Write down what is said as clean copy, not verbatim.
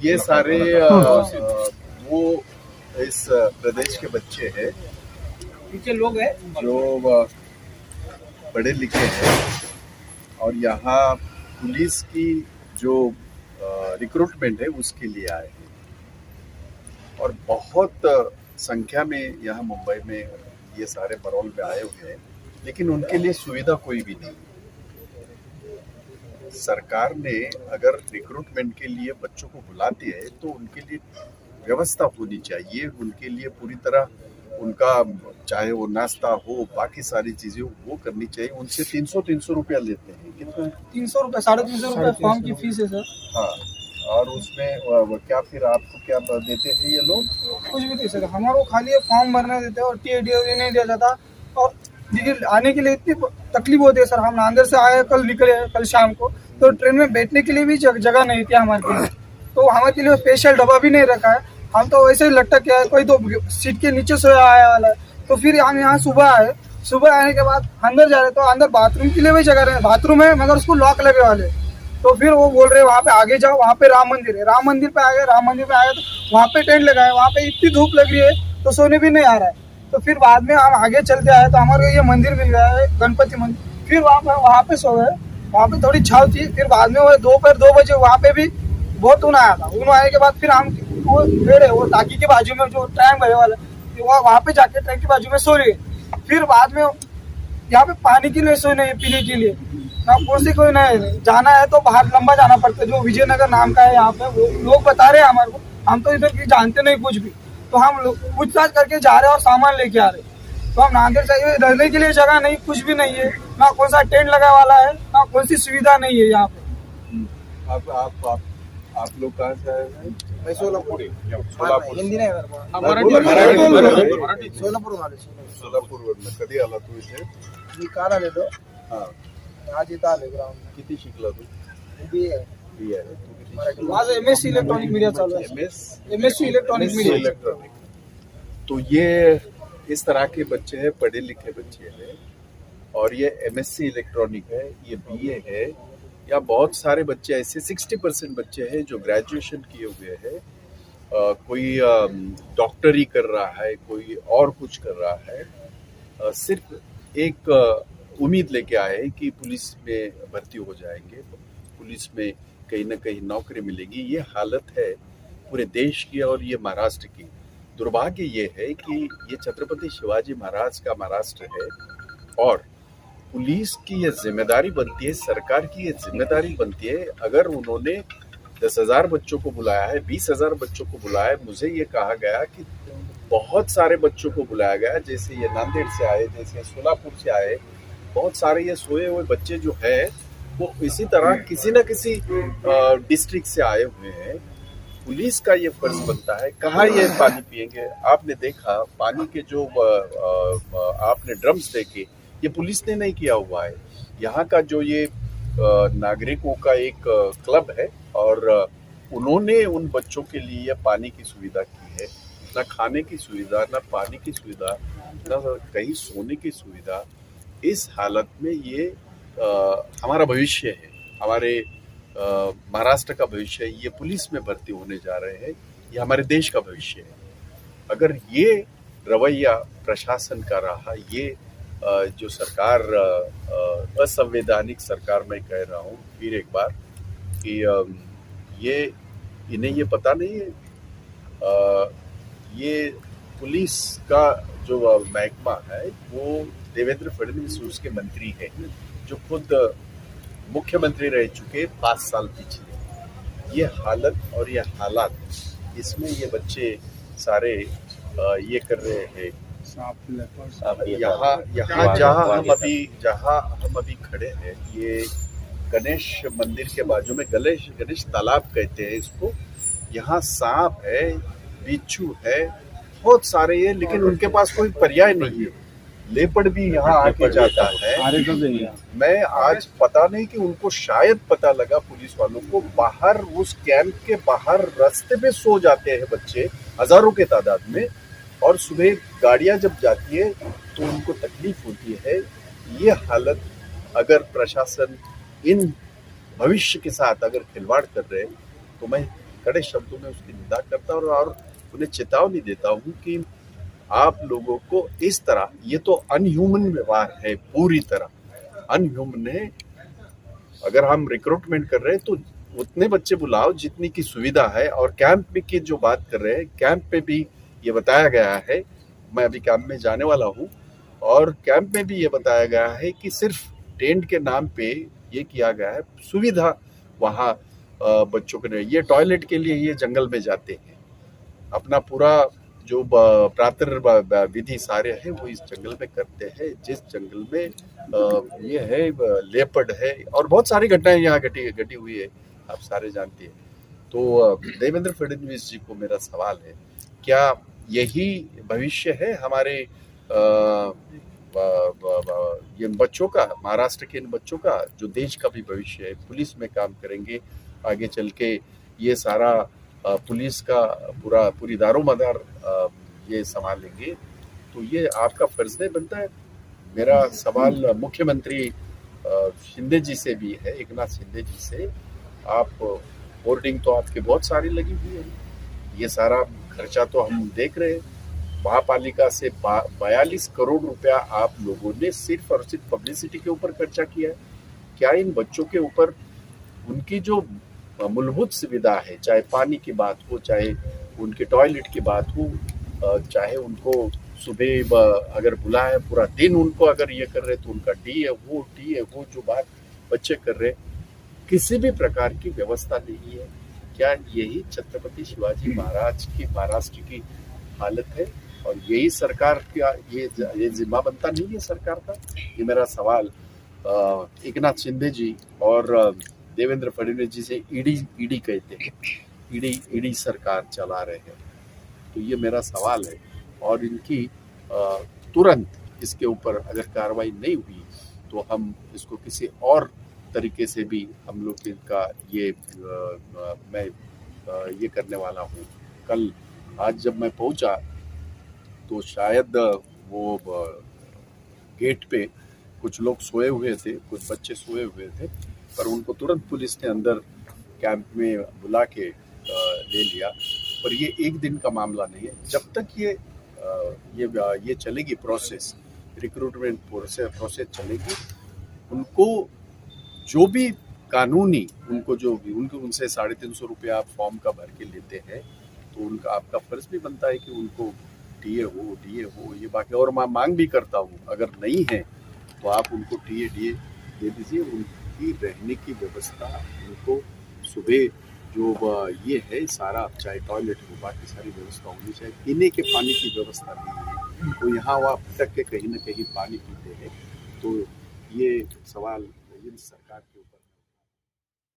ये सारे वो इस प्रदेश के बच्चे हैं लोग हैं जो पढ़े लिखे हैं और यहाँ पुलिस की जो रिक्रूटमेंट है उसके लिए आए हैं और बहुत संख्या में यहाँ मुंबई में ये सारे पैरोल में आए हुए हैं, लेकिन उनके लिए सुविधा कोई भी नहीं। सरकार ने अगर रिक्रूटमेंट के लिए बच्चों को बुलाती है तो उनके लिए व्यवस्था होनी चाहिए, उनके लिए पूरी तरह उनका चाहे वो नाश्ता हो बाकी सारी चीजें वो करनी चाहिए। उनसे 300 रुपया लेते हैं। कितना? 300 रुपये, 350 रुपये फॉर्म की फीस है सर। हाँ, और उसमें क्या फिर आपको क्या देते हैं ये लोग? कुछ भी नहीं सर, हमारे को खाली फॉर्म भरना देते हैं और टीएडी नहीं दिया जाता। और देखिए आने के लिए इतनी तकलीफ होती है सर। हम नांदेड़ से आए, कल निकले कल शाम को, तो ट्रेन में बैठने के लिए भी जगह नहीं थी हमारे लिए, तो हमारे के लिए स्पेशल डब्बा भी नहीं रखा है। हम तो वैसे ही लटक के आए, कोई तो सीट के नीचे सोया आया वाला है। तो फिर हम यहाँ सुबह आए, सुबह आने के बाद अंदर जा रहे तो अंदर बाथरूम के लिए भी जगह रहे, बाथरूम है मगर उसको लॉक लगे वाले। तो फिर वो बोल रहे वहाँ पे आगे जाओ, वहाँ पे राम मंदिर है। राम मंदिर पे आ गए, राम मंदिर पे आए तो वहाँ पे टेंट लगाए, वहाँ पे इतनी धूप लग रही है तो सोने भी नहीं आ रहा है। तो फिर बाद में हम आगे चलते आए तो हमारे को ये मंदिर मिल गया है, गणपति मंदिर। फिर वहाँ पे सो गए, वहाँ पे थोड़ी छाव थी। फिर बाद में वो दोपहर 2 बजे वहाँ पे भी बहुत ऊन आया था। ऊन आने के बाद फिर हम वो पेड़ वो टाकी के बाजू में जो टैंक भरे वाला वहाँ पे जाके टैंक के बाजू में सो रहे। फिर बाद में यहाँ पे पानी के लिए सोए नहीं, पीने के लिए ना कोई कोई नहीं। जाना है तो बाहर लंबा जाना पड़ता है, जो विजयनगर नाम का है यहाँ पे, वो लोग बता रहे हैं हमारे को। हम तो इधर की जानते नहीं कुछ भी, तो हम पूछताछ करके जा रहे हैं और सामान लेके आ रहे हैं। तो हम नांदेड़ से रहने के लिए जगह नहीं, कुछ भी नहीं है, ना कौन सा टेंट लगा वाला है, ना कौन सी सुविधा नहीं है यहाँ पे। आप लोग कहाँ से आए हैं? मैं सोलापुर। हिंदी नाही सोलापूर कधी आला तू इथे? मी काल आलेलो, आज इथं आले ग्राउंड। किती शिकला तू? BA आहे। माझं MSc इलेक्ट्रॉनिक मीडिया चालू है। MSc electronic media. तो ये इस तरह के बच्चे हैं, पढ़े लिखे बच्चे हैं, और ये MSc इलेक्ट्रॉनिक है, ये BA है। या बहुत सारे बच्चे ऐसे 60% बच्चे हैं जो ग्रेजुएशन किए हुए हैं, कोई डॉक्टरी कर रहा है, कोई और कुछ कर रहा है। सिर्फ एक उम्मीद लेके आए हैं कि पुलिस में भर्ती हो जाएंगे, पुलिस में कहीं ना कहीं नौकरी मिलेगी। ये हालत है पूरे देश की और ये महाराष्ट्र की। दुर्भाग्य ये है कि ये छत्रपति शिवाजी महाराज का महाराष्ट्र है और पुलिस की ये जिम्मेदारी बनती है, सरकार की ये जिम्मेदारी बनती है। अगर उन्होंने 10,000 बच्चों को बुलाया है, 20,000 बच्चों को बुलाया है, मुझे ये कहा गया कि बहुत सारे बच्चों को बुलाया गया, जैसे ये नांदेड़ से आए, जैसे सोलापुर से आए, बहुत सारे ये सोए हुए बच्चे जो है वो इसी तरह किसी न किसी डिस्ट्रिक्ट से आए हुए हैं। पुलिस का ये फर्ज बनता है। कहाँ ये पानी पिएंगे? आपने देखा पानी के जो आपने ड्रम्स देखे, ये पुलिस ने नहीं किया हुआ है। यहाँ का जो ये नागरिकों का एक क्लब है और उन्होंने उन बच्चों के लिए पानी की सुविधा की है। ना खाने की सुविधा, ना पानी की सुविधा, ना कहीं सोने की सुविधा। इस हालत में ये हमारा भविष्य है, हमारे महाराष्ट्र का भविष्य है। ये पुलिस में भर्ती होने जा रहे हैं, ये हमारे देश का भविष्य है। अगर ये रवैया प्रशासन का रहा, ये जो सरकार असंवैधानिक सरकार, मैं कह रहा हूँ फिर एक बार कि ये इन्हें ये पता नहीं है। ये पुलिस का जो महकमा है वो देवेंद्र फडणवीस उसके मंत्री है, जो खुद मुख्यमंत्री रह चुके 5 साल पिछले। ये हालत और ये हालात, इसमें ये बच्चे सारे ये कर रहे हैं। यहाँ जहाँ हम अभी खड़े हैं, ये गणेश मंदिर के बाजू में गणेश तालाब कहते हैं इसको। यहाँ सांप है, बिच्छू है, बहुत सारे हैं, लेकिन उनके पास कोई पर्याय नहीं है। लेपर्ड भी यहाँ आके जाता है। मैं आज पता नहीं कि उनको शायद पता लगा पुलिस वालों को, बाहर उस कैंप के बाहर रास्ते पे सो जाते हैं बच्चे हजारों के तादाद में, और सुबह गाड़ियां जब जाती है तो उनको तकलीफ होती है। ये हालत अगर प्रशासन इन भविष्य के साथ अगर खिलवाड़ कर रहे तो मैं कड़े शब्दों में उसकी निंदा करता हूँ और उन्हें चेतावनी देता हूँ कि आप लोगों को इस तरह, ये तो अनह्यूमन व्यवहार है, पूरी तरह अनह्यूमन है। अगर हम रिक्रूटमेंट कर रहे हैं तो उतने बच्चे बुलाओ जितनी की सुविधा है। और कैंप में की जो बात कर रहे हैं, कैंप में भी ये बताया गया है, मैं अभी कैंप में जाने वाला हूँ, और कैंप में भी ये बताया गया है कि सिर्फ टेंट के नाम पे ये किया गया है। सुविधा वहाँ बच्चों के लिए, ये टॉयलेट के लिए ये जंगल में जाते हैं, अपना पूरा जो प्रातः विधि सारे है वो इस जंगल में करते हैं, जिस जंगल में ये है लेपर्ड है और बहुत सारी घटनाएं यहाँ घटी हुई है, आप सारे जानते हैं। तो देवेंद्र फडणवीस जी को मेरा सवाल है, क्या यही भविष्य है हमारे ये बच्चों का, महाराष्ट्र के इन बच्चों का, जो देश का भी भविष्य है, पुलिस में काम करेंगे आगे चल के, ये सारा पुलिस का पूरी दारोमदार ये संभालेंगे, तो ये आपका फर्ज नहीं बनता है? मेरा सवाल मुख्यमंत्री शिंदे जी से भी है, एकनाथ शिंदे जी से। आप होर्डिंग तो आपके बहुत सारी लगी हुई है, ये सारा खर्चा तो हम देख रहे हैं, महापालिका से 42 करोड़ रुपया आप लोगों ने सिर्फ और सिर्फ पब्लिसिटी के ऊपर खर्चा किया है। क्या इन बच्चों के ऊपर उनकी जो मूलभूत सुविधा है, चाहे पानी की बात हो, चाहे उनके टॉयलेट की बात हो, चाहे उनको सुबह अगर बुलाए पूरा दिन उनको अगर ये कर रहे तो उनका टी है वो जो बात बच्चे कर रहे, किसी भी प्रकार की व्यवस्था नहीं है। क्या यही छत्रपति शिवाजी महाराज की महाराष्ट्र की हालत है? और यही सरकार का ये जिम्मा बनता नहीं है सरकार का? ये मेरा सवाल एकनाथ शिंदे जी और देवेंद्र फडणवीस जी से। ईडी कहते हैं, ईडी सरकार चला रहे हैं, तो ये मेरा सवाल है। और इनकी तुरंत इसके ऊपर अगर कार्रवाई नहीं हुई तो हम इसको किसी और तरीके से भी हम लोग इनका मैं ये करने वाला हूँ। कल आज जब मैं पहुंचा तो शायद वो गेट पे कुछ लोग सोए हुए थे, कुछ बच्चे सोए हुए थे, पर उनको तुरंत पुलिस ने अंदर कैंप में बुला के ले लिया। पर ये एक दिन का मामला नहीं है, जब तक ये चलेगी प्रोसेस, रिक्रूटमेंट प्रोसेस चलेगी, उनको जो भी कानूनी उनको जो भी उनसे 350 रुपया आप फॉर्म का भर के लेते हैं, तो उनका आपका फर्ज भी बनता है कि उनको टीए हो ये बाकी। और मैं मांग भी करता हूँ, अगर नहीं है तो आप उनको टीए दे दीजिए, उनकी रहने की व्यवस्था, उनको सुबह जो ये है सारा, चाहे टॉयलेट हो, बाकी सारी व्यवस्था होनी चाहिए। पीने के पानी की व्यवस्था नहीं है, तो यहाँ वहाँ भटक के कहीं ना कहीं पानी पीते हैं। तो ये सवाल इन सरकार के ऊपर